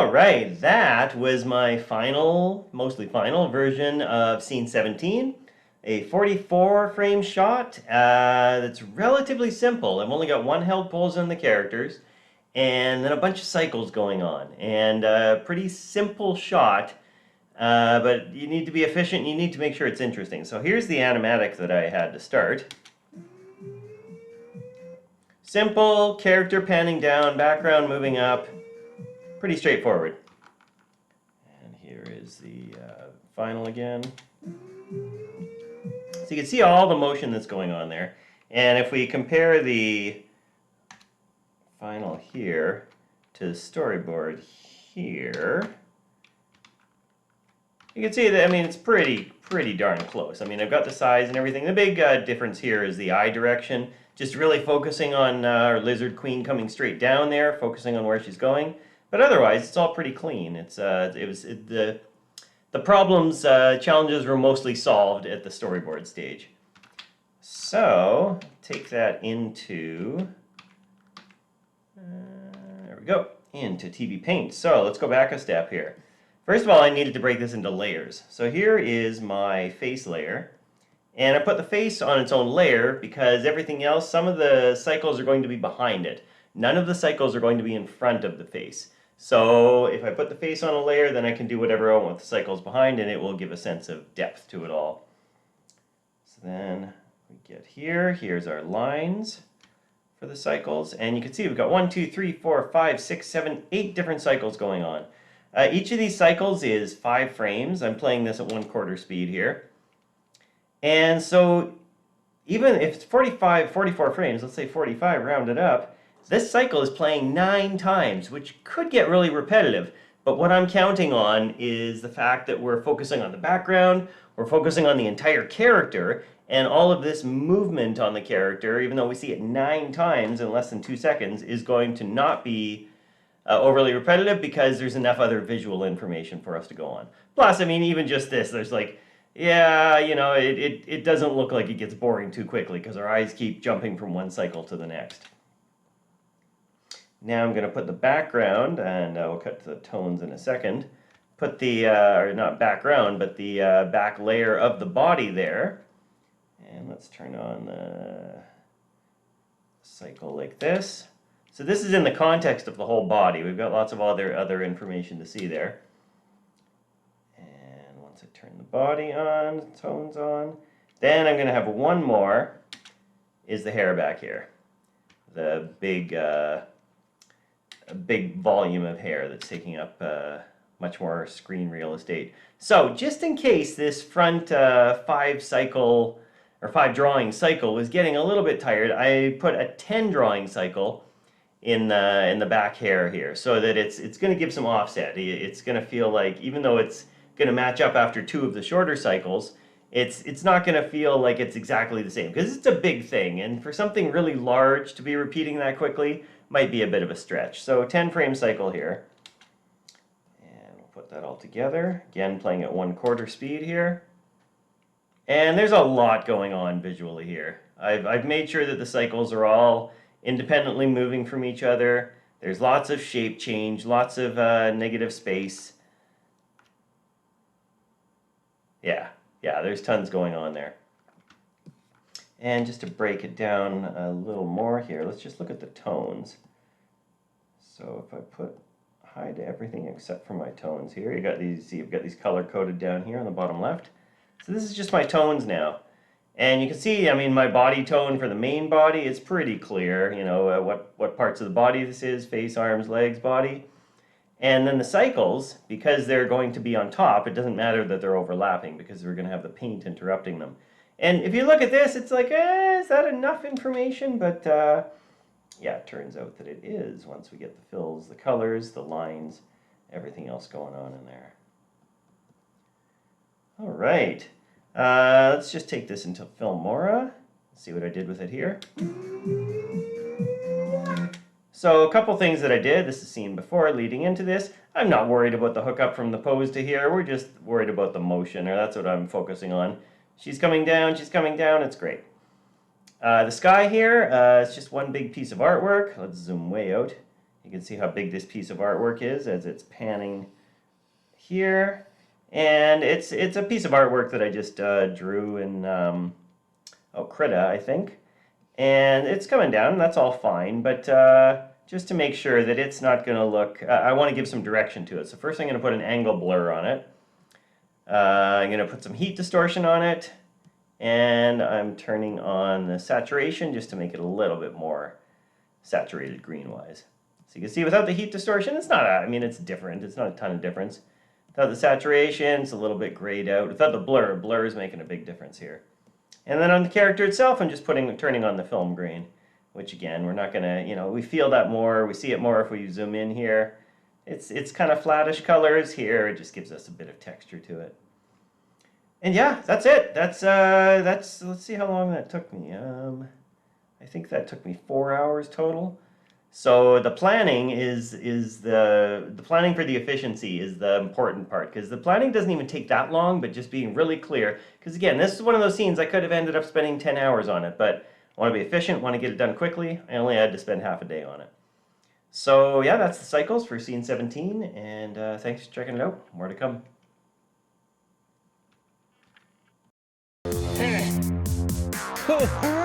All right, that was my final, mostly final version of Scene 17, a 44 frame shot that's relatively simple. I've only got one held pose on the characters, and then a bunch of cycles going on, and a pretty simple shot, but you need to be efficient, and you need to make sure it's interesting. So here's the animatic that I had to start. Simple, character panning down, background moving up, pretty straightforward. And here is the final again. So you can see all the motion that's going on there. And if we compare the final here to the storyboard here, you can see that, I mean, it's pretty darn close. I mean, I've got the size and everything. The big difference here is the eye direction. Just really focusing on our lizard queen coming straight down there, focusing on where she's going. But otherwise, it's all pretty clean. The problems, challenges were mostly solved at the storyboard stage. So take that into, there we go, into TV Paint. So let's go back a step here. First of all, I needed to break this into layers. So here is my face layer. And I put the face on its own layer because everything else, some of the cycles are going to be behind it. None of the cycles are going to be in front of the face. So if I put the face on a layer, then I can do whatever I want with the cycles behind, and it will give a sense of depth to it all. So then we get here. Here's our lines for the cycles. And you can see we've got 1, 2, 3, 4, 5, 6, 7, 8 different cycles going on. Each of these cycles is 5 frames. I'm playing this at 1/4 speed here. And so even if it's 44 frames, let's say 45 rounded up, this cycle is playing 9 times, which could get really repetitive. But what I'm counting on is the fact that we're focusing on the background, we're focusing on the entire character, and all of this movement on the character, even though we see it 9 times in less than 2 seconds, is going to not be overly repetitive because there's enough other visual information for us to go on. Plus, I mean, even just this, there's like, yeah, you know, it doesn't look like it gets boring too quickly because our eyes keep jumping from one cycle to the next. Now I'm going to put the background, and we'll cut to the tones in a second. Put the, or not background, but the back layer of the body there. And let's turn on the cycle like this. So this is in the context of the whole body. We've got lots of other information to see there. Once I turn the body on, tones on, then I'm going to have one more, is the hair back here. The big volume of hair that's taking up much more screen real estate. So just in case this front 5 cycle or 5 drawing cycle was getting a little bit tired, I put a 10 drawing cycle in the back hair here so that it's going to give some offset. It's going to feel like, even though it's going to match up after 2 of the shorter cycles, it's not going to feel like it's exactly the same because it's a big thing, and for something really large to be repeating that quickly might be a bit of a stretch. So 10 frame cycle here, and we'll put that all together, again playing at 1/4 speed here. And there's a lot going on visually here. I've made sure that the cycles are all independently moving from each other. There's lots of shape change, lots of negative space. Yeah, there's tons going on there. And just to break it down a little more here, let's just look at the tones. So if I hide everything except for my tones here, you got these, see, you've got these color coded down here on the bottom left. So this is just my tones now. And you can see, I mean, my body tone for the main body is pretty clear, you know, what parts of the body this is, face, arms, legs, body. And then the cycles, because they're going to be on top, it doesn't matter that they're overlapping because we're going to have the paint interrupting them. And if you look at this, it's like, is that enough information? But yeah, it turns out that it is once we get the fills, the colors, the lines, everything else going on in there. All right, let's just take this into Filmora, see what I did with it here. So a couple things that I did, this is seen before leading into this. I'm not worried about the hookup from the pose to here, we're just worried about the motion, or that's what I'm focusing on. She's coming down, it's great. The sky here, it's just one big piece of artwork. Let's zoom way out. You can see how big this piece of artwork is as it's panning here. And it's a piece of artwork that I just drew in Krita, I think. And it's coming down, and that's all fine, but just to make sure that it's not going to look, I want to give some direction to it. So first I'm going to put an angle blur on it. I'm going to put some heat distortion on it, and I'm turning on the saturation just to make it a little bit more saturated green-wise. So you can see without the heat distortion, it's not, I mean, it's different. It's not a ton of difference. Without the saturation, it's a little bit grayed out. Without the blur is making a big difference here. And then on the character itself, I'm just turning on the film grain, which again, we're not gonna, we feel that more, we see it more if we zoom in here. It's kind of flattish colors here. It just gives us a bit of texture to it. And yeah, that's it. That's let's see how long that took me. I think that took me 4 hours total. So the planning is the planning for the efficiency is the important part, because the planning doesn't even take that long, but just being really clear. Because again, this is one of those scenes I could have ended up spending 10 hours on it, but I want to be efficient, want to get it done quickly. I only had to spend half a day on it. So yeah, that's the cycles for scene 17, and thanks for checking it out. More to come. Ho, ho!